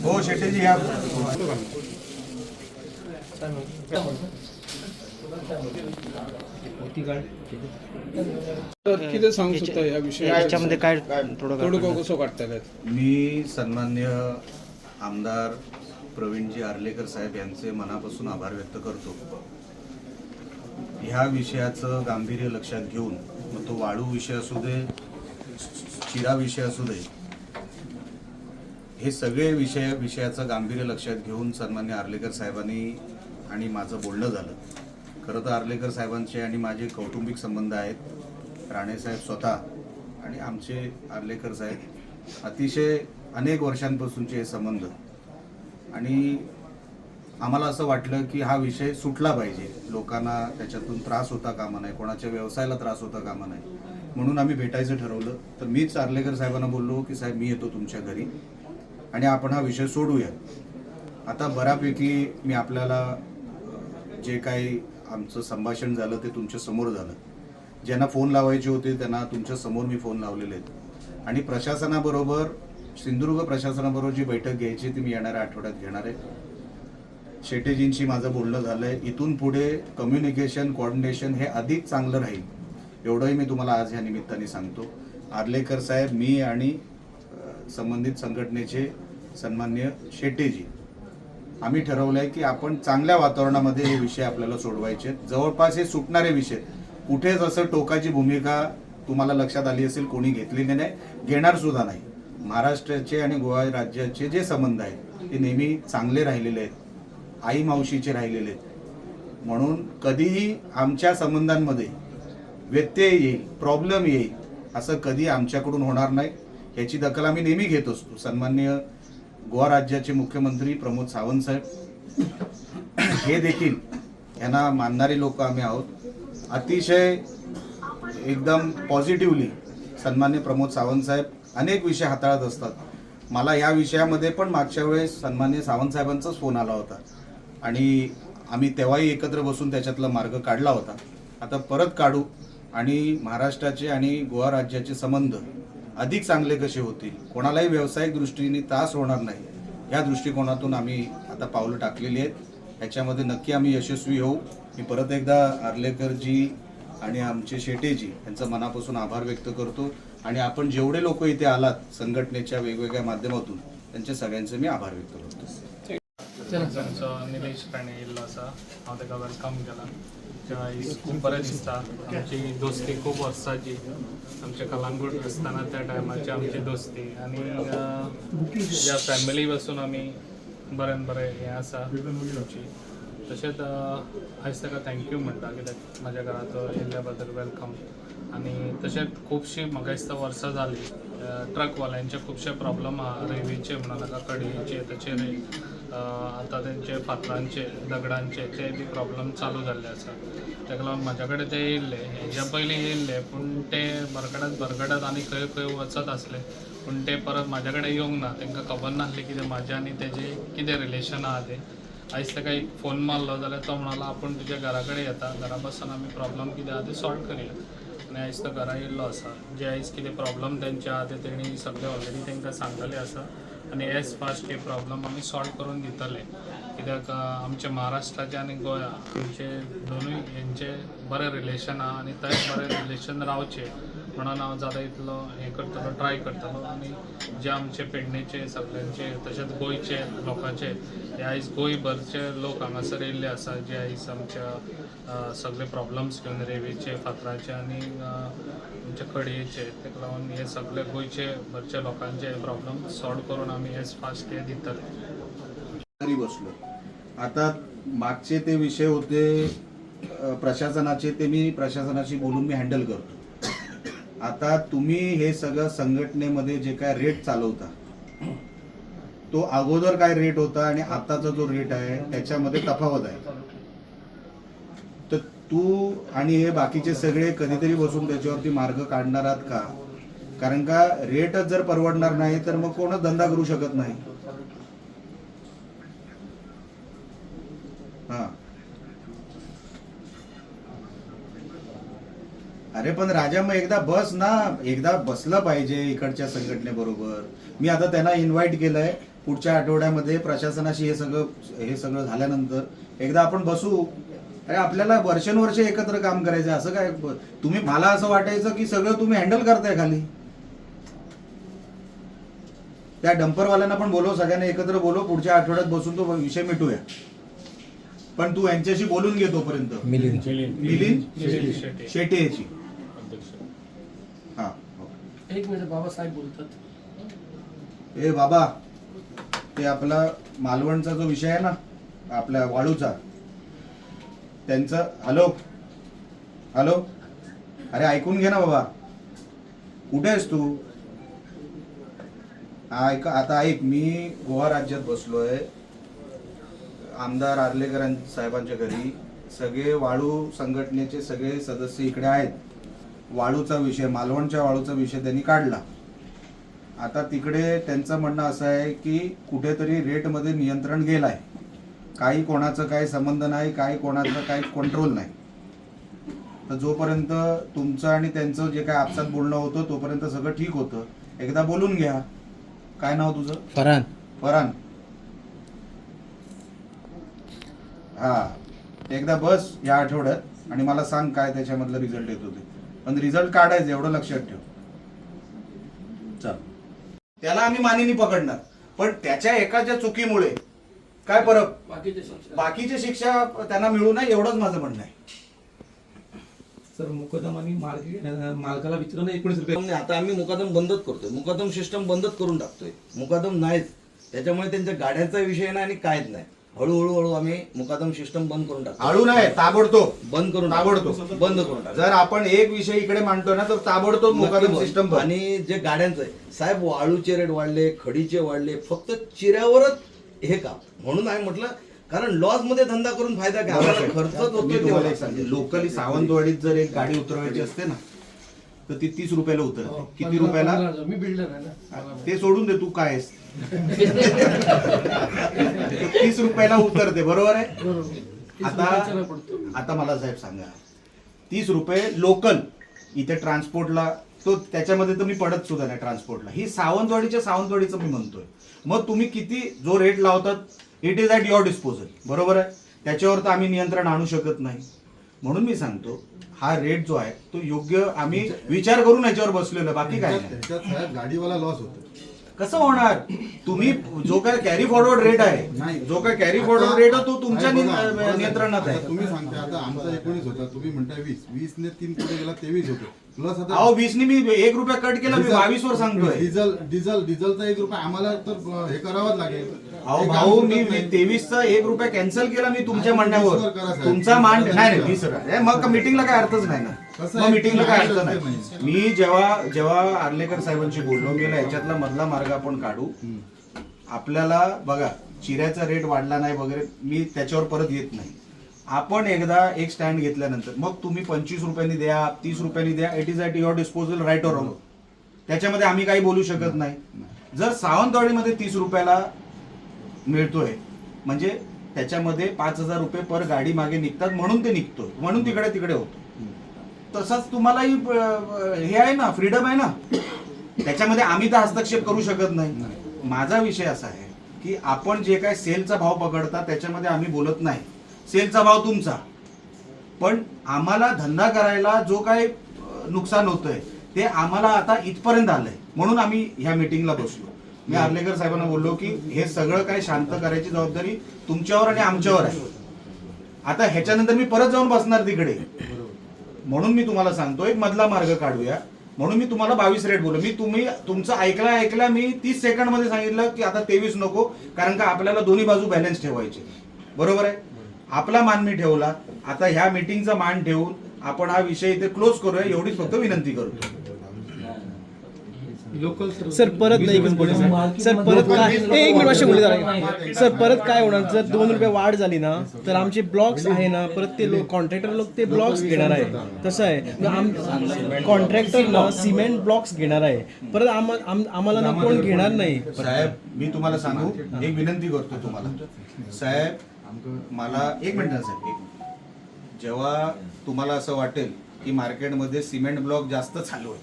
हो शेट्टीजी या किती सांगू शकता या विषयामध्ये काय थोडं कसं वाटतं? मी सन्मान्य आमदार प्रवीणजी आर्लेकर साहेब यांचे मनापासून आभार व्यक्त करतो. ह्या विषयाचं गांभीर्य लक्षात घेऊन, मग तो वाळू विषय असू दे, चिरा विषय असू दे, हे सगळे विषयाचं गांभीर्य लक्षात घेऊन सन्मान्य आर्लेकर साहेबांनी आणि माझं बोलणं झालं. खरं तर आर्लेकर साहेबांचे आणि माझे कौटुंबिक संबंध आहेत. राणेसाहेब स्वतः आणि आमचे आर्लेकर साहेब अतिशय अनेक वर्षांपासूनचे हे संबंध, आणि आम्हाला असं वाटलं की हा विषय सुटला पाहिजे, लोकांना त्याच्यातून त्रास होता कामा नये, कोणाच्या व्यवसायाला त्रास होता कामा नये, म्हणून आम्ही भेटायचं ठरवलं. तर मीच आर्लेकर साहेबांना बोललो की साहेब मी येतो तुमच्या घरी आणि आपण हा विषय सोडूया. आता बऱ्यापैकी मी आपल्याला जे काही आमचं संभाषण झालं ते तुमच्या समोर झालं. ज्यांना फोन लावायचे होते त्यांना तुमच्या समोर मी फोन लावलेले आहेत, आणि प्रशासनाबरोबर, सिंधुदुर्ग प्रशासनाबरोबर जी बैठक घ्यायची ती मी येणाऱ्या आठवड्यात घेणार आहे. शेट्टीजींशी माझं बोलणं झालंय. इथून पुढे कम्युनिकेशन, कोऑर्डिनेशन हे अधिक चांगलं राहील, एवढंही मी तुम्हाला आज ह्या निमित्ताने सांगतो. आर्लेकर साहेब, मी आणि संबंधित संघटनेचे सन्मान्य शेट्टीजी आम्ही ठरवलंय की आपण चांगल्या वातावरणामध्ये हे विषय आपल्याला सोडवायचे. जवळपास हे सुटणारे विषय, कुठेच असं टोकाची भूमिका तुम्हाला लक्षात आली असेल कोणी घेतलेली नाही, घेणार सुद्धा नाही. महाराष्ट्राचे आणि गोवा राज्याचे जे संबंध आहेत ते नेहमी चांगले राहिलेले आहेत, आई मावशीचे राहिलेले आहेत. म्हणून कधीही आमच्या संबंधांमध्ये व्यत्यय येईल, प्रॉब्लेम येईल, असं कधी आमच्याकडून होणार नाही. याची दखल आम्ही नेहमी घेत असतो. सन्माननीय गोवा राज्याचे मुख्यमंत्री प्रमोद सावंत साहेब हे देखील, यांना मानणारे लोक आम्ही आहोत. अतिशय एकदम पॉझिटिव्हली सन्माननीय प्रमोद सावंत साहेब अनेक विषय हाताळत असतात. मला या विषयामध्ये पण मागच्या वेळेस सन्माननीय सावंत साहेबांचाच फोन आला होता आणि आम्ही तेव्हाही एकत्र बसून त्याच्यातला मार्ग काढला होता. आता परत काढू आणि महाराष्ट्राचे आणि गोवा राज्याचे संबंध अधिक चांगले कसे होतील, कोणालाही व्यावसायिक दृष्टीने त्रास होणार नाही, या दृष्टिकोनातून आम्ही आता पावलं टाकलेली आहेत. ह्याच्यामध्ये नक्की आम्ही यशस्वी होऊ. मी परत एकदा आर्लेकरजी आणि आमचे शेट्टीजी यांचं मनापासून आभार व्यक्त करतो, आणि आपण जेवढे लोक इथे आलात संघटनेच्या वेगवेगळ्या माध्यमातून त्यांच्या सगळ्यांचे मी आभार व्यक्त करतो. निलेश राणे येयल्लो आसा, हांव ताका वेलकम केला. खूप बरें दिसता. आमची दोस्ती खूप वर्सांची, आमच्या कलंगूट आसतना त्या टायमाची आमची दोस्ती, आणि ज्या फॅमिली पासून आमी बरें हें आसा आमची. तशेंच आयज ताका थँक्यू म्हणटा कित्याक म्हाज्या घरांत येयल्ल्या बद्दल वेलकम. आणि तशेंच खुबशीं म्हाका दिसता वर्सां जालीं ट्रकवाल्यांचे खुबशे प्रॉब्लम आहा, रेल्वेचे म्हणा नाका, कडयेचे, तशें आतां तेंचे फातरांचे, दगडांचे ते बी प्रॉब्लम चालू जाल्ले आसा. ताका लागून म्हाज्या कडेन ते येयल्ले, हेज्या पयलीं येयल्ले, पूण ते भरगडत आनी खंय खंय वचत आसले, पूण ते परत म्हाज्या कडेन येवंक ना. तांकां खबर नासली कितें म्हाजें आनी तेजें कितें रिलेशन आहा तें. आयज ताका एक फोन मारलो जाल्यार तो म्हणलो आपूण तुज्या घरा कडेन येता, घरा बसून आमी प्रॉब्लम कितें आहा तें सॉल्व करया. आनी आयज तो घरा येयल्लो आसा. जे आयज कितें प्रॉब्लम तेंचे आहा ते तेणी सगळे ऑलरेडी तांकां सांगलेले आसा, आनी एज फास्ट हे प्रॉब्लम आमी सॉल्व करून दितले. कित्याक आमचे महाराष्ट्राचे आनी गोंया आमचे दोनूय हेंचे बरें रिलेशन आहा, आनी थंय बरें रिलेशन रावचे म्हणून हांव जाता तितलो हें करतलो, ट्राय करतलो. आनी जे आमचे पेडणेचे सगळ्यांचे, तशेंच गोंयचे लोकांचे, हे आयज गोंयभरचे लोक हांगासर येयल्ले आसा, जे आयज आमच्या सगळे प्रॉब्लम्स घेवन, रेल्वेचे, फातराचे आनी आमचे कडयेचे, ताका लागून हे सगळे गोंयचे भरचे लोकांचे प्रॉब्लम सॉल्व करून आमी एज फास्ट हे दितले. बसलो. आता मागचे ते विषय होते प्रशासनाचे, ते मी प्रशासनाशी बोलून मी हँडल करतो. आता तुम्ही हे सगळं संघटनेमध्ये जे काय रेट चालवता, तो अगोदर काय रेट होता आणि आताचा जो रेट आहे त्याच्यामध्ये तफावत आहे. तर तू आणि हे बाकीचे सगळे कधीतरी बसून त्याच्यावरती मार्ग काढणार आहात का? कारण का रेटच जर परवडणार नाही तर मग कोणच धंदा करू शकत नाही. अरे पण राजा मग एकदा बस ना, एकदा बसलं पाहिजे इकडच्या संघटनेबरोबर. मी आता त्यांना इन्व्हाइट केलंय, पुढच्या आठवड्यामध्ये प्रशासनाशी हे सगळं झाल्यानंतर एकदा आपण बसू. अरे आपल्याला वर्षानुवर्ष एकत्र काम करायचं, असं काय तुम्ही, मला असं वाटायचं की सगळं तुम्ही हँडल करताय खाली. त्या डंपरवाल्यांना पण बोलव, सगळ्यांना एकत्र बोलव, पुढच्या आठवड्यात बसून तो विषय मिटूया. पण तू यांच्याशी बोलून घे तोपर्यंत. मिलिंद शेटे याची. हा, एक मिनिट, बाबासाहेब बोलतात. ए बाबा, ते आपला मालवणचा जो विषय आहे ना, आपल्या वाळूचा, त्यांचं. हॅलो हॅलो, अरे ऐकून घे ना बाबा, कुठे आहेस तू? ऐक, आता ऐक, मी गोवा राज्यात बसलोय, आमदार आर्लेकर साहेबांच्या घरी. सगळे वाळू संघटनेचे सगळे सदस्य इकडे आहेत. वाळूचा विषय, मालवणच्या वाळूचा विषय त्यांनी काढला. आता तिकडे त्यांचं म्हणणं असं आहे की कुठेतरी रेटमध्ये नियंत्रण गेलंय, काही कोणाचं काही संबंध नाही, काही कोणाचं काही कंट्रोल नाही. तर जोपर्यंत तुमचं आणि त्यांचं जे काय आपसात बोलणं होतं तोपर्यंत सगळं ठीक होतं. एकदा बोलून घ्या. काय नाव तुझं? फरहान. फरहान, हा, एकदा बस या आठवड्यात आणि मला सांग काय त्याच्यामधलं रिझल्ट येतो ते. पण रिझल्ट काढायचं एवढं लक्षात ठेव. चल, त्याला आम्ही मानेनी पकडणार, पण त्याच्या एकाच्या चुकीमुळे काय फरक, बाकीची शिक्षा त्यांना मिळू नये एवढंच माझं म्हणणं आहे. सर, मुकदमानी मालकाला विचारून 19 रुपये. आता आम्ही मुकदम बंदच करतोय, मुकदम सिस्टम बंदच करून टाकतोय. मुकदम नाहीच, त्याच्यामुळे त्यांच्या गाड्यांचा विषय नाही आणि काहीच नाही. हळूहळू आम्ही मुकदम सिस्टम बंद करून टाकतो. हळू नाही, ताबडतोब बंद करून बंद करून टाकतो. जर आपण एक विषय इकडे मांडतो ना तर ताबडतोब मुकदम सिस्टम बंद. आणि जे गाड्यांचं आहे साहेब, वाळूचे रेट वाढले, खडीचे वाढले, फक्त चिऱ्यावरच हे काम. म्हणून आम्ही म्हटलं, कारण लॉस मध्ये धंदा करून फायदा काय, आम्हाला खर्चच होतो. लोकली सावंतवाडीत जर एक गाडी उतरवायची असते ना तर ती 30 रुपयाला उतरते. किती रुपयाला? मी बिल्डर आहे ना. ते सोडून दे, तू काय आहेस. 30 रुपयाला उतरते, बरोबर आहे. आता मला साहेब सांगा, 30 रुपये लोकल इथे ट्रान्सपोर्टला, तो त्याच्यामध्ये तर मी पडत सुद्धा नाही ट्रान्सपोर्टला. ही सावंतवाडीचं मी म्हणतोय. मग तुम्ही किती जो रेट लावतात, it is at your disposal, बरोबर आहे. त्याच्यावर तर आम्ही नियंत्रण आणू शकत नाही. म्हणून मी सांगतो, हा रेट जो आहे तो योग्य, आम्ही विचार करून याच्यावर बसलेलो, बाकी काय नाही. त्याच्यात साहेब गाडीवाला लॉस होतो. कसं होणार? तुम्ही जो काय कॅरी फॉरवर्ड रेट आहे, जो काय कॅरी फॉरवर्ड रेट आहे तो तुमच्या नियंत्रणात आहे. तुम्ही सांगता आता आमचा 19 होता, तुम्ही म्हणताय 20 ने 3 पुढे गेला 23 होतो. प्लस आता अहो 20 ने मी 1 रुपया कट केला, मी 22 वर सांगतोय. डिझेलचा 1 रुपया आम्हाला तर हे करावंच लागेल. अहो भाऊ, मी 23चा 1 रुपया कॅन्सल केला मी तुमच्या म्हणण्यावर. तुमचा मान नाही 20. मग मीटिंगला काय अर्थच नाही ना. मग मीटिंगला काय अर्थ नाही. मी जेव्हा आर्लेकर साहेबांशी बोललो, मी याच्यातला मधला मार्ग आपण काढू. आपल्याला बघा, चिऱ्याचा रेट वाढला नाही वगैरे, मी त्याच्यावर परत येत नाही. आपण एकदा एक स्टँड घेतल्यानंतर मग तुम्ही 25 रुपयांनी द्या, 30 रुपयांनी द्या, it is at your disposal, right or wrong. त्याच्यामध्ये आम्ही काही बोलू शकत नाही. जर सावंतवाडीमध्ये 30 रुपयाला मिळतोय म्हणजे त्याच्यामध्ये 5,000 रुपये पर गाडी मागे निघतात, म्हणून ते निघतोय, म्हणून तिकडे होतो. तसाच तुम्हालाही हे आहे ना, फ्रीडम आहे ना. त्याच्यामध्ये आम्ही तर हस्तक्षेप करू शकत नाही. माझा विषय असा आहे की आपण जे काय सेलचा भाव पकडता त्याच्यामध्ये आम्ही बोलत नाही. सेलचा भाव तुमचा, पण आम्हाला धंदा करायला जो काय नुकसान होतंय ते आम्हाला आता इथपर्यंत आलंय, म्हणून आम्ही ह्या मीटिंगला बसलो. मी आर्लेकर साहेबांना बोललो की हे सगळं काय शांत करायची जबाबदारी तुमच्यावर आणि आमच्यावर आहे. आता ह्याच्यानंतर मी परत जाऊन बसणार तिकडे. म्हणून मी तुम्हाला सांगतो, एक मधला मार्ग काढूया. म्हणून मी तुम्हाला 22 रेट बोललो. तुम्ही तुमचं ऐकला मी 30 सेकंड मध्ये सांगितलं की आता 23 नको, कारण का आपल्याला दोन्ही बाजू बॅलन्स ठेवायचे, बरोबर आहे. आपला मान मी ठेवला. आता ह्या मीटिंगचा मान ठेवून आपण हा विषय इथे क्लोज करूया, एवढीच फक्त विनंती करतो. सर परत नाही सर, परत काय, एक मिनिट, सर परत काय होणार? जर 2 रुपये वाढ झाली ना तर आमचे ब्लॉक्स आहे ना, परत ते कॉन्ट्रॅक्टर लोक ते ब्लॉक्स घेणार आहे. तसं आहे, कॉन्ट्रॅक्टर ना सिमेंट ब्लॉक्स घेणार आहे. परत आम्हाला ना कोण घेणार नाही. साहेब, मी तुम्हाला सांगू, एक विनंती करतो तुम्हाला. साहेब, मला एक मिनिट साहेब, जेव्हा तुम्हाला असं वाटेल की मार्केटमध्ये सिमेंट ब्लॉक जास्त चालू आहे.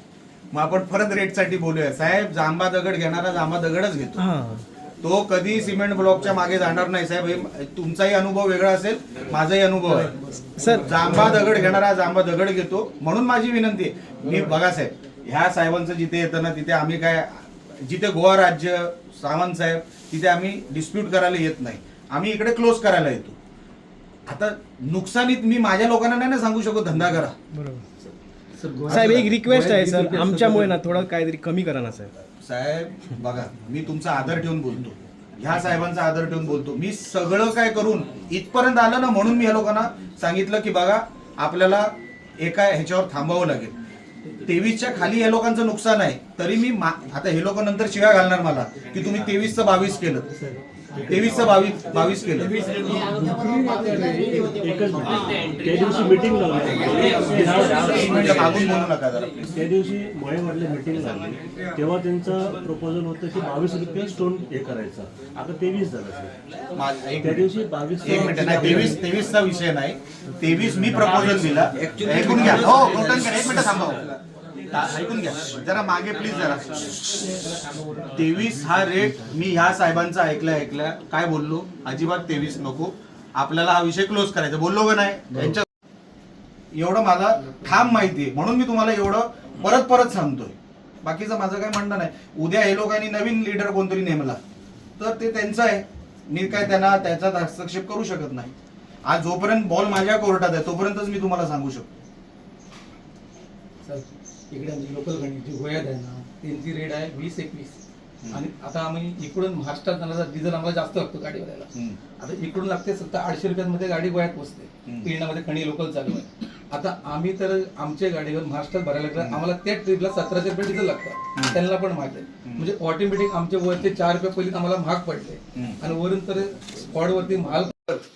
मग आपण परत रेटसाठी बोलूया. साहेब, जांबा दगड घेणारा जांबा दगडच घेतो. हा तो कधी सिमेंट ब्लॉकच्या मागे जाणार नाही. साहेब, हे तुमचाही अनुभव वेगळा असेल, माझाही अनुभव आहे. सर जांबा दगड घेणारा जांबा दगड घेतो. म्हणून माझी विनंती आहे, मी बघा साहेब, ह्या साहेबांचं जिथे येतं ना तिथे आम्ही काय, जिथे गोवा राज्य सावंत साहेब तिथे आम्ही डिस्प्यूट करायला येत नाही, आम्ही इकडे क्लोज करायला येतो. आता नुकसानीत मी माझ्या लोकांना नाही ना सांगू शकतो धंदा करा. बरोबर. साहेब एक रिक्वेस्ट आहे सर, आमच्यामुळे ना थोडं काहीतरी कमी करा ना साहेब. साहेब बघा, मी तुमचा आदर ठेवून बोलतो, ह्या साहेबांचा आदर ठेवून बोलतो. मी सगळं काय करून इथपर्यंत आलं ना, म्हणून मी ह्या लोकांना सांगितलं की बघा आपल्याला एका ह्याच्यावर थांबावं लागेल. 23च्या खाली या लोकांचं नुकसान आहे, तरी मी आता हे लोक नंतर शिव्या घालणार मला की तुम्ही 23चं 22 केलं, 23चं 22 केलं. त्या दिवशी मीटिंग मागून बोलू नका जरा please. त्या दिवशी मळेवाडला मीटिंग झाली तेव्हा त्यांचं प्रपोजल होतं की 22 रुपये स्टोन हे करायचं. आता 23 झालं सर. एक त्या मिनिट. दिवशी 22 एक मिनिट नाही, 23चा विषय नाही. 23 मी प्रपोजल दिला. ऐकून घ्या. हो कोटणकर, एक मिनिट थांबा. ऐकून घ्या जरा मागे प्लीज जरा. 23 हा रेट मी ह्या साहेबांचा ऐकल्या काय बोललो, अजिबात 23 नको, आपल्याला हा विषय क्लोज करायचा बोललो का नाही. यांच्या एवढं मला ठाम माहिती आहे, म्हणून मी तुम्हाला एवढं परत सांगतोय. बाकीचं माझं काय म्हणणं नाही. उद्या हे लोकांनी नवीन लीडर कोणतरी नेमला तर ते त्यांचं आहे, मी काय त्यांना त्याच्यात हस्तक्षेप करू शकत नाही. आज जोपर्यंत बॉल माझ्या कोर्टात आहे तोपर्यंतच मी तुम्हाला सांगू शकतो. सर, इकडे आमची लोकल गाडी जी गोयात आहे ना, त्यांची रेट आहे 20-21. आणि आता आम्ही इकडून महाराष्ट्रात जाण्याचा डिझेल आम्हाला जास्त लागतो गाडीवाल्याला. आता इकडून लागते 700-800 रुपयांमध्ये गाडी गोयात पोहोचते. पिंडामध्ये खणी लोकल चालू आहे. आता आम्ही तर आमच्या गाडीवर महाराष्ट्रात भरायला लागलं, आम्हाला त्या ट्रिपला 1700 रुपये डिझेल लागतं. त्यांना पण माहिती आहे. म्हणजे ऑटोमॅटिक आमच्या वरचे 4 रुपये पहिले आम्हाला महाग पडले आणि वरून तर स्पॉटवरती महाल.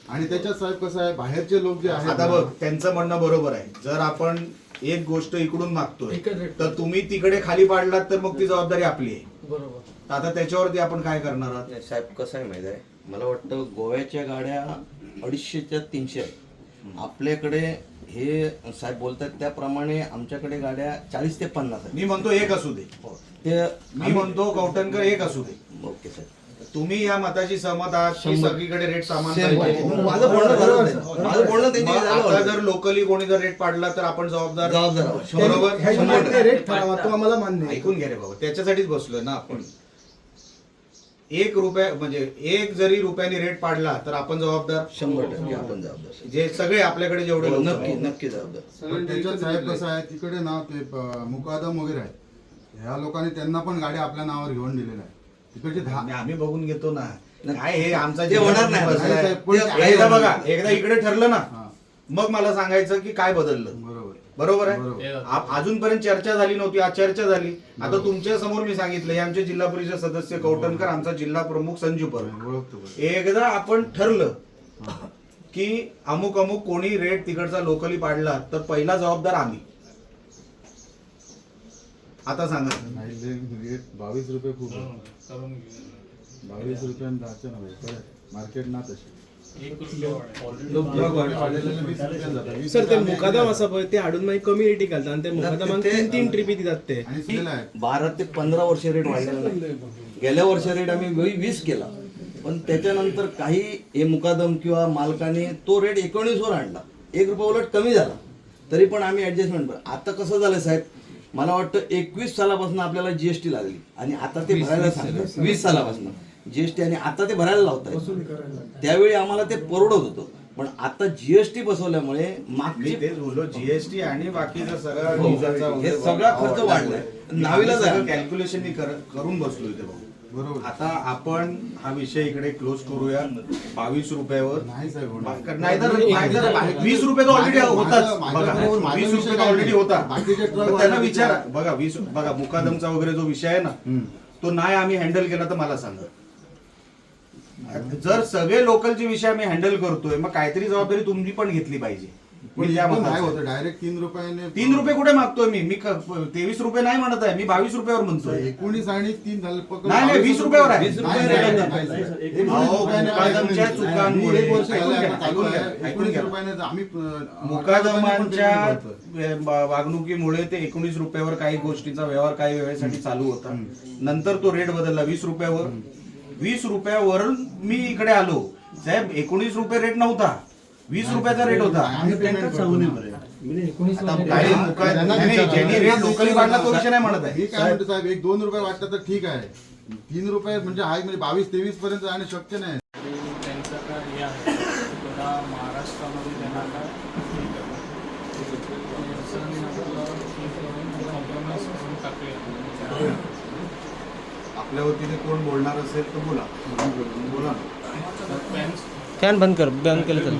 आणि त्याच्यात साहेब कसं आहे, बाहेरचे लोक जे आहेत आता बघ, त्यांचं म्हणणं बरोबर आहे. जर आपण एक गोष्ट इकडून मागतोय तर तुम्ही तिकडे खाली पाडलात तर मग ती जबाबदारी आपली आहे. बरोबर. आता त्याच्यावरती आपण काय करणार आहात. नाही, साहेब कसं आहे माहिती आहे, मला वाटतं गोव्याच्या गाड्या 250च्या 300 आहे. आपल्याकडे हे साहेब बोलतात त्याप्रमाणे आमच्याकडे गाड्या 40 ते 50 आहेत. मी म्हणतो एक असू दे, ते मी म्हणतो कौटणकर एक असू दे. ओके साहेब. तुम्ही या मताशी सहमत आहात की सगळीकडे रेट सामान पाहिजे. माझं बोलणं बरोबर आहे. माझं बोलणं मग त्यांच्या आता जर लोकली कोणी जर रेट पाडला तर आपण जबाबदार आहोत. बरोबर. रेट ठरावा तो आम्हाला मान्य आहे. ऐकून घ्या रे बाबा, त्याच्यासाठीच बसलोय ना आपण. 1 रुपया म्हणजे 1 जरी रुपयाने रेट पाडला तर आपण जबाबदार. 100% आपण जबाबदार. जे सगळे आपल्याकडे जेवढे लोक नक्की आहेत. नक्की जबाबदार. पण त्याच्यात साहेब कसं आहे, तिकडे ना ते मुकादम वगैरे आहे, ह्या लोकांनी त्यांना पण गाड्या आपल्या नावावर घेऊन दिलेल्या आहे. तिकडचे आणि आम्ही बघून घेतो ना. काय हे आमचा ते होणार नाही. बसलाय. नाही, पण ते एकदा बघा, एकदा इकडे ठरलं ना हा. मग मला सांगायचं की काय बदललं. बरोबर बरोबर आहे. बरोबर. अजूनपर्यंत चर्चा झाली नव्हती, आज चर्चा झाली. आता तुमच्या समोर मी सांगितलं, हे आमचे जिल्हा परिषद सदस्य कौटणकर, आमचा जिल्हा प्रमुख संजू परब. ओळखतो. एकदा आपण ठरलं की अमुक अमुक कोणी रेट तिकडचा लोकली पाडला तर पहिला जबाबदार आम्ही. आता सांगा. नाही, रेट 22 रुपये खूप आहे. करून घेऊ. 22 रुपयानं जायचं ना मार्केट ना तशी. 1 रुपये वाढेल. वाढलेलं 20 रुपयानं जातं. 20 सर ते रुपयानं मुकादम असं ते हाडून मागीर कमी रेटी घालतात आणि ते मुकादमांक ते- 3 ट्रिपी दितात ते. आणि दिलेलं आहे. 12 ते 15 वर्ष रेट वाढलेला नाही. गेल्या वर्षी रेट आम्ही 20 केला, पण त्याच्यानंतर काही हे मुकादम किंवा मालकाने तो रेट 19 वर आणला. 1 रुपया उलट कमी झाला, तरी पण आम्ही ऍडजस्टमेंट. आता कसं झालं साहेब, मला वाटतं 21 सालापासून आपल्याला जीएसटी लागली आणि आता ते भरायला सांगतात. 20 सालापासून जीएसटी आणि आता ते भरायला लावतात. त्यावेळी आम्हाला ते परवडत होतं, पण आता जीएसटी बसवल्यामुळे मी मागची तेच बोललो, जीएसटी आणि बाकीचा सगळा हो. डिझेलचा हे वगैरे सगळा भाव खर्च वाढलाय. वाढलाय. नावीलाज आहे. कॅल्क्युलेशन करून बसलो इथे भाऊ. बरोबर. आता आपण हा विषय इकडे क्लोज करूया 22 रुपयावर. नाही साहेब होणार. नाहीतर 20 रुपये तो ऑलरेडी होताच. बघा 20 रुपये तो ऑलरेडी होता. बाकीचे ट्रक पण त्यांना विचारा. बघा 20 बघा मुकादमचा वगैरे जो विषय आहे ना, तो नाही आम्ही हँडल केला तर मला सांगा. जर सगळे लोकलचे विषय आम्ही हँडल करतोय मग काहीतरी जबाबदारी तुम्ही पण घेतली पाहिजे. मी पण त्या पण मताचा काय आहे. होतं डायरेक्ट 3 रुपयाने 3 रुपये कुठे मागतोय मी 23 रुपये नाही म्हणत आहे, मी 22 रुपयावर म्हणतोय. 19 आणि 3 झाले पकड. नाही, 20 रुपयावर आहे. 20 रुपये नाही, rate नाही, आहे. नाही, नाही, सर. सर, 19 अहो, रुपयाने मुकादमच्या काय चुकांमुळे मी 1 वर्ष ऐकून झालं घ्या, आता चालू आहे. ऐकून 19 घ्या. रुपयाने आम्ही मुकादमांच्या वागणुकीमुळे ते 19 रुपयावर काही गोष्टीचा व्यवहार काही वेळेसाठी चालू होता. नंतर तो रेट बदलला 20 रुपयावर. 20 रुपयावरून मी इकडे आलो साहेब. 19 रुपये रेट नव्हता, 20 रुपयाचा रेट होता. आम्ही पेमेंट करतो ना. आता काही ज्यांनी रेट लोकली वाढला तो विषय नाही म्हणत आहे. मी काय म्हणतो साहेब, 1-2 रुपये वाटलं तर ठीक आहे. 3 रुपये म्हणजे हाय म्हणजे 22-23 पर्यंत जाणे शक्य नाही. त्यांचं काय हे आहे थोडा महाराष्ट्रामध्ये त्यांना काय कॉम्प्रोमाइज करून टाकूया. आपल्या वतीने कोण बोलणार असेल तर बोला, बोला ना. पॅन्स फॅन बंद कर, बंद केलं तर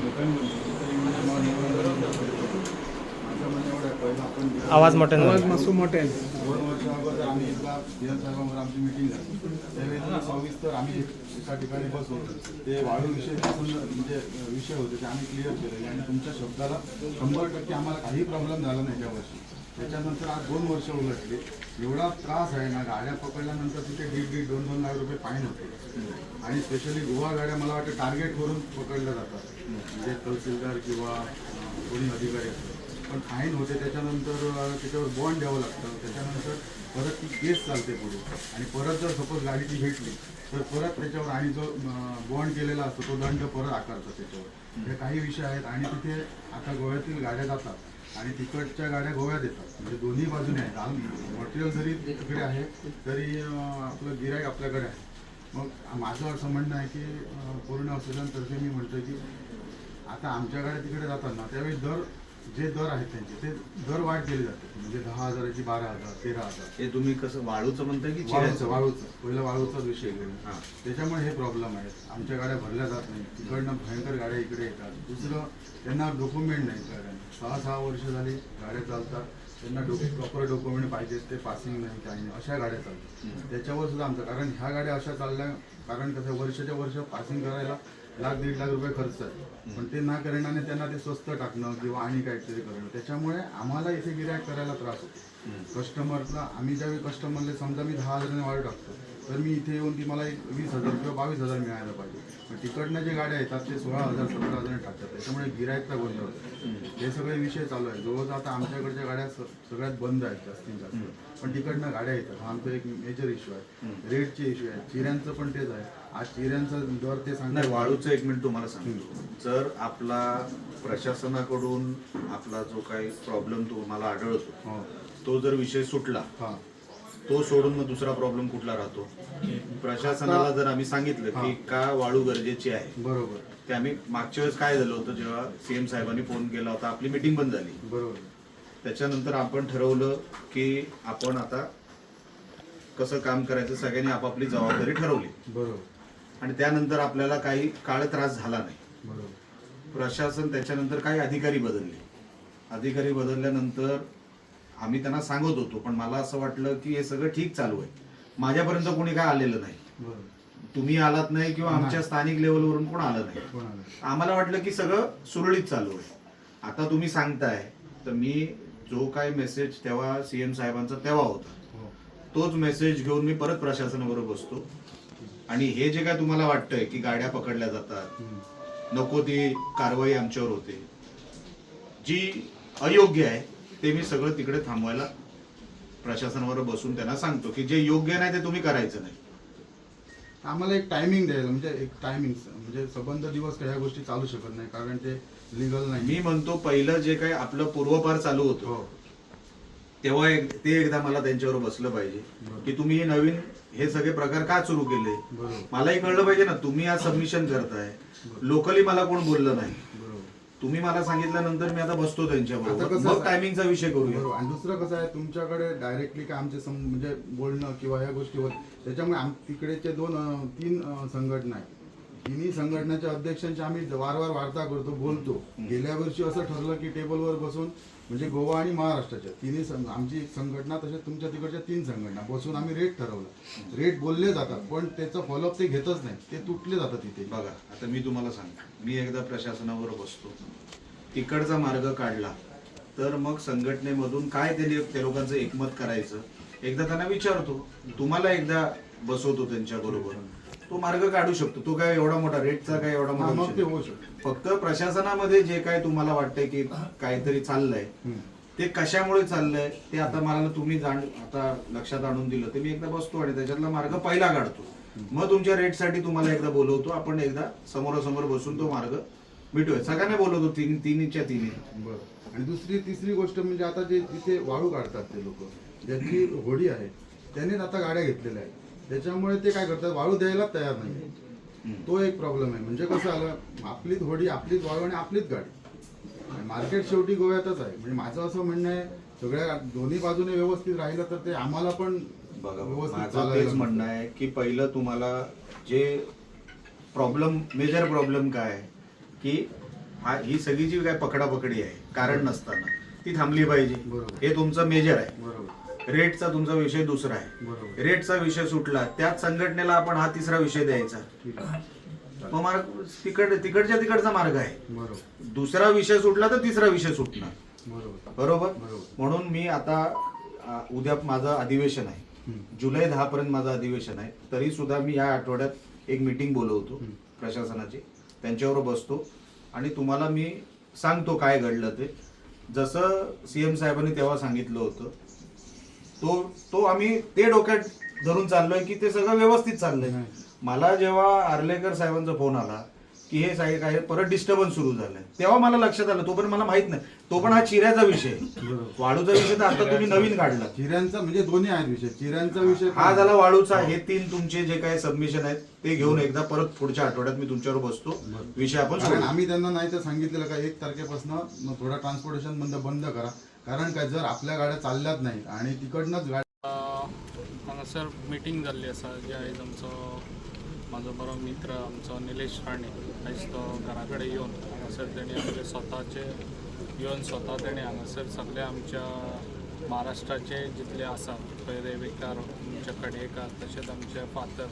आवाज मोठ्याने बोला. 2 वर्ष अगोदर आम्ही एकदा DL साहेबांवर आमची मीटिंग झाली. त्यावेळेस सविस्तर आम्ही एका ठिकाणी बसलो. ते वाळू विषय म्हणजे विषय होते ते आम्ही क्लिअर केलेले आणि तुमच्या शब्दाला 100% आम्हाला काही प्रॉब्लेम झाला नाही त्या वर्षी. त्याच्यानंतर आज 2 वर्ष उलटले. एवढा त्रास आहे ना, गाड्या पकडल्यानंतर तिथे 1.5-2 लाख रुपये फाईन होते. आणि स्पेशली गोवा गाड्या मला वाटतं टार्गेट करून पकडल्या जातात, म्हणजे तहसीलदार किंवा कोणी अधिकारी असतात. पण फाईन होते, त्याच्यानंतर त्याच्यावर बॉन्ड द्यावं लागतं. त्याच्यानंतर परत ती केस चालते पुढे आणि परत जर सपोज गाडी ती भेटली तर परत त्याच्यावर आणि जो बॉन्ड केलेला असतो तो दंड परत आकारतात त्याच्यावर. हे काही विषय आहेत. आणि तिथे आता गोव्यातील गाड्या जातात आणि तिकडच्या गाड्या गोव्यात येतात, म्हणजे दोन्ही बाजूने आहेत. मटेरियल जरी तिकडे आहे तरी आपलं गिराईक आपल्याकडे आहे. मग माझं असं म्हणणं आहे की पूर्ण असोसिएशनतर्फे मी म्हणतो की आता आमच्या गाड्या तिकडे जातात ना, त्यावेळी जे दर आहेत त्यांचे ते दर वाढ केली जाते. म्हणजे 10,000ची 12,000, 13,000. हे तुम्ही कसं वाळूचं म्हणताय की वाळूचं पहिलं वाळूचाच विषय घेऊन. त्याच्यामुळे हे प्रॉब्लेम आहेत. आमच्या गाड्या भरल्या जात नाही, तिकडनं भयंकर गाड्या इकडे येतात. दुसरं त्यांना डॉक्युमेंट नाही गाड्यांना. 6 वर्ष झाली गाड्या चालतात, त्यांना प्रॉपर डॉक्युमेंट पाहिजे, ते पासिंग नाही काही नाही, अशा गाड्या चालतात. त्याच्यावर सुद्धा आमचं, कारण ह्या गाड्या अशा चालल्या, कारण कसं वर्षाच्या वर्ष पासिंग करायला 1-1.5 लाख रुपये खर्च आहे. पण ते ना करण्याने त्यांना ते स्वस्त टाकणं किंवा आणि काहीतरी करणं, त्याच्यामुळे आम्हाला इथे गिऱ्हाईक करायला त्रास होतो. कस्टमरला आम्ही ज्यावेळी कस्टमरला समजा मी 10,000ने वाढ टाकतो तर मी इथे येऊन ती मला 20,000 किंवा 22,000 मिळायला पाहिजे. पण तिकडनं जे गाड्या येतात ते 16,000 17,000 टाकतात, त्याच्यामुळे गिऱ्हाईकचा गोंधळ होतो. हे सगळे विषय चालू आहे. जवळजवळ आता आमच्याकडच्या गाड्या सगळ्यात बंद आहेत जास्तीत जास्त, पण तिकडनं गाड्या येतात. हा आमचा एक मेजर इश्यू आहे. रेटचे इश्यू आहे. चिऱ्यांचं पण तेच आहे. आज चिऱ्यांचा दर ते नाही, सांगतात. वाळूचं 1 मिनिट तुम्हाला सांगतो. जर आपला प्रशासनाकडून आपला जो काही प्रॉब्लेम तुम्हाला आढळतो तो जर विषय सुटला, हां तो सोडून मग दुसरा प्रॉब्लेम कुठला राहतो? प्रशासनाला जर आम्ही सांगितलं की का वाळू गरजेची आहे, बरोबर ते आम्ही मागच्या वेळेस काय झालं होतं, जेव्हा CM साहेबांनी फोन केला होता, आपली मीटिंग बंद झाली. बरोबर. त्याच्यानंतर आपण ठरवलं की आपण आता कसं काम करायचं, सगळ्यांनी आपापली जबाबदारी ठरवली. बरोबर. आणि त्यानंतर आपल्याला काही काळ त्रास झाला नाही. बरोबर. प्रशासन त्याच्यानंतर काही अधिकारी बदलले. अधिकारी बदलल्यानंतर आम्ही त्यांना सांगत होतो, पण मला असं वाटलं की हे सगळं ठीक चालू आहे. माझ्यापर्यंत कोणी काय आलेलं नाही, बरोबर. तुम्ही आलात नाही किंवा आमच्या स्थानिक लेवलवरून कोण आलं नाही. कोणाला? आम्हाला वाटलं की सगळं सुरळीत चालू आहे. आता तुम्ही सांगताय तर मी जो काय मेसेज तेव्हा CM साहेबांचा तेव्हा होता, तोच मेसेज घेऊन मी परत प्रशासनाबरोबर बसतो. आणि हे जे काय तुम्हाला वाटतंय की गाड्या पकडल्या जातात, नको ती कारवाई आमच्यावर होते, जी अयोग्य आहे ते मी सगळं तिकडे थांबवायला प्रशासनावर बसून त्यांना सांगतो की जे योग्य नाही ते तुम्ही करायचं नाही. आम्हाला एक टायमिंग द्यायला, म्हणजे एक टायमिंग, म्हणजे संबंध दिवस काही ह्या गोष्टी चालू शकत नाही, कारण ते लिगल नाही. मी म्हणतो पहिलं जे काही आपलं पूर्वपार चालू होतं तेव्हा ते एकदा मला त्यांच्यावर बसलं पाहिजे की तुम्ही हे नवीन हे सगळे प्रकार का सुरू केले. मलाही कळलं पाहिजे ना, तुम्ही आज सबमिशन करताय, लोकली मला कोण बोललं नाही. तुम्ही मला सांगितल्यानंतर मी आता बसतो त्यांच्याबरोबर, मग टायमिंगचा विषय करूया. आणि दुसरं कसं आहे, तुमच्याकडे डायरेक्टली काय आमचे म्हणजे बोलणं किंवा ह्या गोष्टीवर, त्याच्यामुळे तिकडेचे 2-3 संघटना आहेत. तिन्ही संघटनेच्या अध्यक्षांची आम्ही वारंवार वार्ता करतो, बोलतो. गेल्या वर्षी असं ठरलं की टेबलवर बसून, म्हणजे गोवा आणि महाराष्ट्राच्या तिन्ही आमची संघटना, तसेच तुमच्या तिकडच्या 3 संघटना बसून आम्ही रेट ठरवला. रेट बोलले जातात पण त्याचं फॉलोअप ते घेतच नाही, ते तुटले जातात तिथे. बघा, आता मी तुम्हाला सांगतो, मी एकदा प्रशासनावर बसतो, तिकडचा मार्ग काढला तर मग संघटनेमधून काय त्या लोकांचं एकमत करायचं एकदा त्यांना विचारतो, तुम्हाला एकदा बसवतो त्यांच्याबरोबर, तो मार्ग काढू शकतो. तो काय एवढा मोठा रेटचा काय एवढा मोठा मग ते विषय. होऊ शकतं. फक्त प्रशासनामध्ये जे काय तुम्हाला वाटतंय की काहीतरी चाललंय ते कशामुळे चाललंय ते आता मला तुम्ही आता लक्षात आणून दिलं ते मी एकदा बसतो आणि त्याच्यातला मार्ग पहिला काढतो. मग तुमच्या रेटसाठी तुम्हाला एकदा बोलवतो, आपण एकदा समोरासमोर बसून तो मार्ग मिटूया. सगळ्यांना बोलवतो तिन्हीच्या तिन्ही. बरं. आणि तिसरी गोष्ट म्हणजे आता जे तिथे वाळू काढतात ते लोक, ज्यांची होडी आहे त्यांनीच आता गाड्या घेतलेल्या आहेत, त्याच्यामुळे ते काय करतात, वाळू द्यायला तयार नाही. तो एक प्रॉब्लेम आहे. म्हणजे कसं आलं, आपलीच होडी, आपलीच वाळू आणि आपलीच गाडी. मार्केट शेवटी गोव्यातच आहे. म्हणजे माझं असं म्हणणं आहे, सगळ्या दोन्ही बाजूने व्यवस्थित राहिलं तर ते आम्हाला पण बघा, व्यवस्थित माझं चालायला तेच म्हणणं आहे की पहिलं तुम्हाला जे मेजर प्रॉब्लेम काय आहे की ही सगळी जी काय पकडापकडी आहे कारण नसताना ती थांबली पाहिजे. बरोबर. हे तुमचं मेजर आहे. बरोबर. रेटचा तुमचा विषय दुसरा आहे. बरोबर. रेटचा विषय सुटला, त्याच संघटनेला आपण हा तिसरा विषय द्यायचा. ठीक आहे. मग मार्ग तिकडचा मार्ग आहे. बरोबर. दुसरा विषय सुटला तर तिसरा विषय सुटणार. बरोबर. बरोबर. बरोबर. म्हणून मी आता उद्या माझं अधिवेशन आहे, जुलै 10 पर्यंत माझं अधिवेशन आहे. तरी सुद्धा मी या आठवड्यात एक मीटिंग बोलवतो प्रशासनाची, त्यांच्यावर बसतो आणि तुम्हाला मी सांगतो काय घडलं ते. जसं CM साहेबांनी तेव्हा सांगितलं होतं तो आम्ही ते डोक्यात धरून चाललोय की ते सगळं व्यवस्थित चाललंय. मला जेव्हा आर्लेकर साहेबांचा फोन आला की हे साहेब काय परत डिस्टर्बन्स सुरू झालंय, तेव्हा मला लक्षात आलं. तो पण मला माहित नाही, तो पण हा चिऱ्याचा विषय, वाळूचा विषय तर आता तुम्ही नवीन काढला. चिऱ्यांचा म्हणजे दोन्ही आहेत विषय, चिऱ्यांचा विषय हा झाला वाळूचा. हे 3 तुमचे जे काही सबमिशन आहेत ते घेऊन एकदा परत पुढच्या आठवड्यात मी तुमच्यावर बसतो, विषय आपण कारण सोडवू. आम्ही त्यांना नाही तर सांगितलेलं का 1 तारखेपासून थोडा ट्रान्सपोर्टेशन बंद करा. कारण काय, जर आपल्या गाड्या चालल्याच नाहीत आणि तिकडनंच हांगासर मिटींग जाल्ली आसा जे आयज आमचो म्हाजो बरो मित्र आमचो निलेश राणे आयज तो घरा कडेन येवन हांगासर तेणी आमचे स्वताचे येवन स्वता तेणी हांगासर सगळे आमच्या महाराष्ट्राचे जितले आसा पळय रेवेकार, आमचे कडेकार, तशेंच आमचे फातर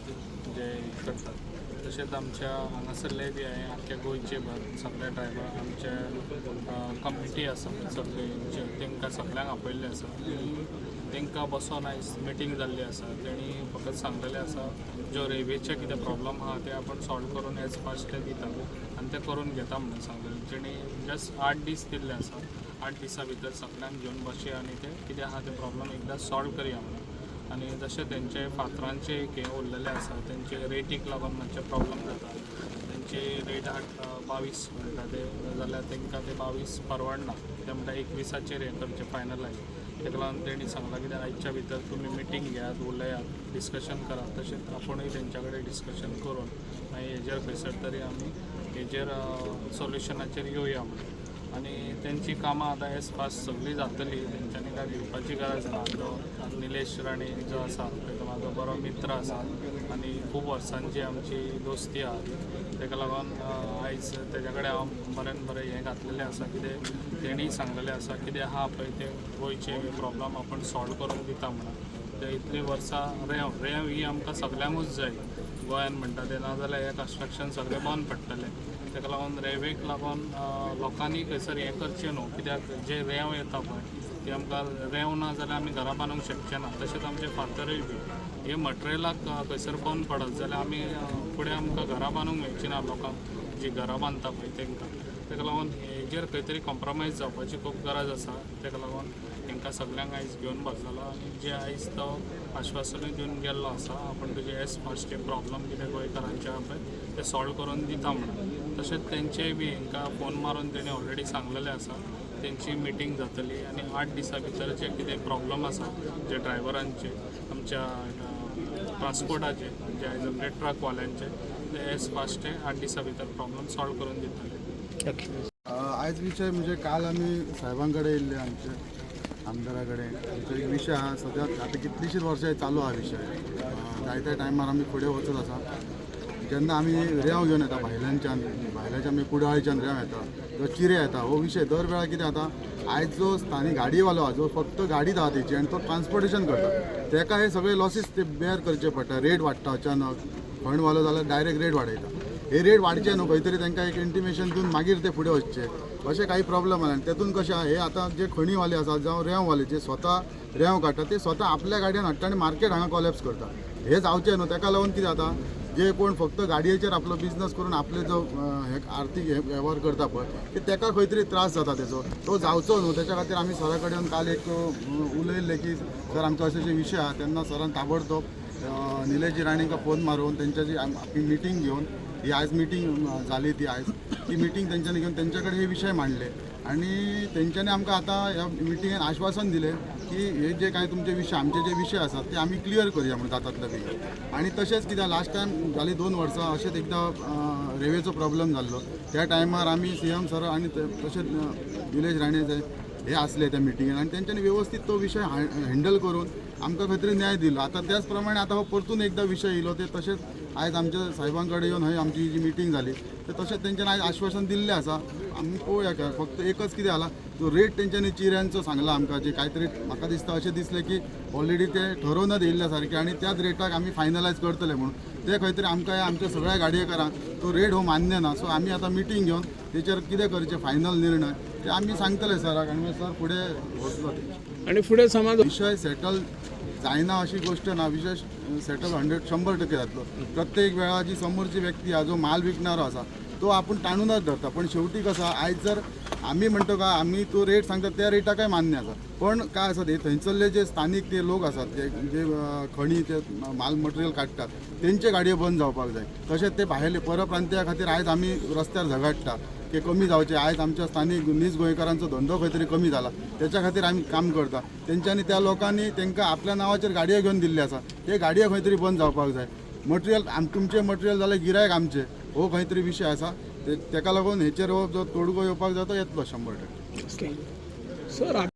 जे करतात, तशेंच आमच्या हांगासरले बी हांवें आख्ख्या गोंयचे भर सगळे ड्रायव्हर आमचे कमिटी आसा सगळे तांकां सगळ्यांक आपयल्ले आसा. तांकां बसोन आयज मिटींग जाल्ली आसा. तेणी फकत सांगलेलें आसा ज्यो रेल्वेचे कितें प्रॉब्लम आहा ते आपण सॉल्व करून एज फास्ट ते दिता आनी ते करून घेता म्हणून सांगलेलें. तेणी जस्ट 8 दीस दिल्ले आसा. 8 दिसां भितर सगळ्यांक घेवन बसया आनी ते कितें आहा ते प्रॉब्लम एकदां सॉल्व करया म्हणून. आनी जशें तेंचे फातरांचे एक हें उरलेलें आसा, तेंचे रेटीक लागून मातशे प्रॉब्लम जाता. तेंची रेट 22 म्हणटा ते जाल्यार तांकां ते 22 परवडना. ते म्हणटा 21चेर हें करचें फायनलायज. ताका लागून तेणी सांगलां कितें आयच्या भितर तुमी मिटींग घेयात, उलयात, डिस्कशन करात. तशेंच आपुणूय तेंच्या कडेन डिस्कशन करून मागीर हेजेर खंयसर तरी आमी हेजेर सोल्युशनाचेर येवया म्हणून. आनी तेंची कामां आतां एज फास्ट सगळीं जातली. तेंच्यांनी काय भिवपाची गरज ना. तो निलेश राणे जो आसा तो म्हाजो बरो मित्र आसा आनी खूब वर्सांची आमची दोस्ती आहा. ताका लागून आयज तेज्या कडेन हांव बरें हें घातलेलें आसा. कितें तेणीय सांगलेलें आसा कितें आहा पळय ते गोंयचे प्रॉब्लम आपण सॉल्व करून दिता म्हणून. ते इतलीं वर्सां रेंव ही आमकां सगल्यांकूच जाय गोंयान म्हणटा ते, नाजाल्यार हें कन्स्ट्रक्शन सगळें बंद पडटलें. ताका लागून रेल्वेक लागून लोकांनी खंयसर हें करचें न्हू. कित्याक जे रेंव येता पळय ती आमकां रेंव ना जाल्यार आमी घरा बांदूंक शकचे ना. तशेंच आमचे फातरूय बी हे मटेरियलाक खंयसर बंद पडत जाल्यार आमी फुडें आमकां घरा बांदूंक मेळची ना लोकांक जी घरा बांदता पळय तांकां. ताका लागून हेजेर खंय तरी कॉम्प्रोमायज जावपाची खूब गरज आसा. ताका लागून तांकां सगळ्यांक आयज घेवन बसलेलो आनी जे आयज तो आश्वासनूय दिवन गेल्लो आसा आपण तुजे एज फास्ट प्रॉब्लम कितें गोंयकारांचे आहा पळय ते सॉल्व करून दिता म्हणून. तशेंच तेंचेय बी हांकां फोन मारून तेणी ऑलरेडी सांगलेलें आसा. तेंची मिटींग जातली आनी 8 दिसां भितर जे कितें प्रॉब्लम आसा जे ड्रायव्हरांचे, आमच्या ट्रान्सपोर्टाचे, जे आयज आमचे ट्रकवाल्यांचे, ते एज फास्ट 8 दिसां भितर प्रॉब्लम सॉल्व करून दितले. आयज विषय म्हणजे काल आम्ही साहेबांकडे येयल्ले आमचे आमदाराकडे. आमचो एक विषय हा सद्याक आता कितलीशीच वर्सां चालू हा विषय. जायत्या टायमार आमी फुडें वचत आसा. जेन्ना आमी रेंव घेवन येता भायल्यांच्यान आमी कुडाळच्यान रेंव येता किंवा चिरे येता, हो विशय दर वेळा कितें जाता, आयज जो स्थानीक गाडीवालो आहा जो फक्त गाडीच आहा तेची आनी तो ट्रान्सपोर्टेशन करता, तेका हे सगळे लॉसीस ते बेअर करचे पडटा. रेट वाडटा अचानक, फंडवालो जाल्यार डायरेक्ट रेट वाडयता. हे रेट वाडचे न्हू खंय तरी तांकां एक इंटिमेशन दिवन मागीर ते फुडें वचचे अशें काही प्रॉब्लेम आसा. तेतून कशें आहा, हे आतां जे खणीवाले आसात जावं रेंववाले जे स्वता रेंव काडटा ते स्वता आपल्या गाडयेन हाडटा आनी मार्केट हांगा कॉलेप्स करता. हे जावचें न्हू. ताका लागून कितें जाता, जे कोण फक्त गाडयेचेर आपलो बिझनस करून आपले जो हे आर्थीक वेव्हार करता पळय की ताका खंय तरी त्रास जाता तेजो, तो जावचो न्हू. त्याच्या खातीर आमी सरा कडेन काल एक उलयल्ले की सर आमचो अशे जे विशय आहा, तेन्ना सरान ताबडतोब निलेशजी राणेंका फोन मारून त्यांच्याची आपली मिटींग घेऊन, ही आज मिटींग झाली ती मिटींग त्यांच्यानी घेऊन त्यांच्याकडे हे विषय मांडले आणि त्यांच्यानी आमकां आतां ह्या मिटिंगेन आश्वासन दिले की हे जे काय तुमचे विषय आमचे जे विषय आसात ते आमी क्लियर करूया म्हणून जातातले बेगीन. आणि तशेंच कित्याक लास्ट टायम झाली 2 वर्सां अशेंच एकदां रेवेचो प्रॉब्लेम जाल्लो. त्या टायमार आमी CM सर आणि तशेंच निलेश राणे हे असले त्या मिटिंगेन आणि त्यांच्यानी व्यवस्थित तो विषय हँडल करून आमकां खंय तरी न्याय दिलो. आता त्याच प्रमाणे आता हो परतून एकदा विषय येयलो ते तशेंच आयज आमच्या साहेबांकडे येवन हय आमची जी मिटींग झाली ते तशेंच तेंच्यांनी आयज आश्वासन दिल्लें आसा. आमी पळोवया काय. फक्त एकच कितें जाला, जो रेट तेंच्यांनी चिऱ्यांचो सांगला आमकां, जे कांय तरी म्हाका दिसता अशें दिसलें की ऑलरेडी ते ठरोवनच येयल्ल्या सारकें आणि त्याच रेटाक आमी फायनलायज करतले म्हणून. ते खंय तरी आमकां आमच्या सगळ्या गाडयेकारांक तो रेट हो मान्य ना. सो आमी आतां मिटींग घेवन तेचेर कितें करचें फायनल निर्णय ते आमी सांगतले सराक आनी सर फुडें वचलो ते. आणि पुढे समाज विषय सेटल जायना अशी गोष्ट ना. विषय सेटल 100% जातलो. प्रत्येक वेळा जी समोरची व्यक्ती हा जो माल विकणारो आसा तो आपण ताणूनच धरता. पण शेवटी कसं आयज जर आम्ही म्हणतो का आम्ही तो रेट सांगता त्या रेटाक मान्य आसा, पण काय आसा ते थंयसरले जे स्थानिक ते लोक आसात जे खणी ते माल मटेरियल काडटात तेंचे गाडयो बंद जावपाक जाय. तशेंच ते भायले परप्रांतीया खातीर आयज आमी रस्त्यार झगडटा की कमी जावचे. आयज आमच्या स्थानिक नीज गोंयकारांचो धंदो खंय तरी कमी जाला, त्याच्या खातीर आमी काम करता. तेंच्यांनी त्या लोकांनी तांकां आपल्या नांवाचेर गाडयो घेवन दिल्ले आसा, ते गाडयो खंय तरी बंद जावपाक जाय. मटेरियल तुमचे मटेरियल जाल्यार गिरायक आमचे, हो खंय तरी विशय आसा. तेका लागून हेचेर हो जो तोडगो येवपाक जाय तो येतलो 100%. सर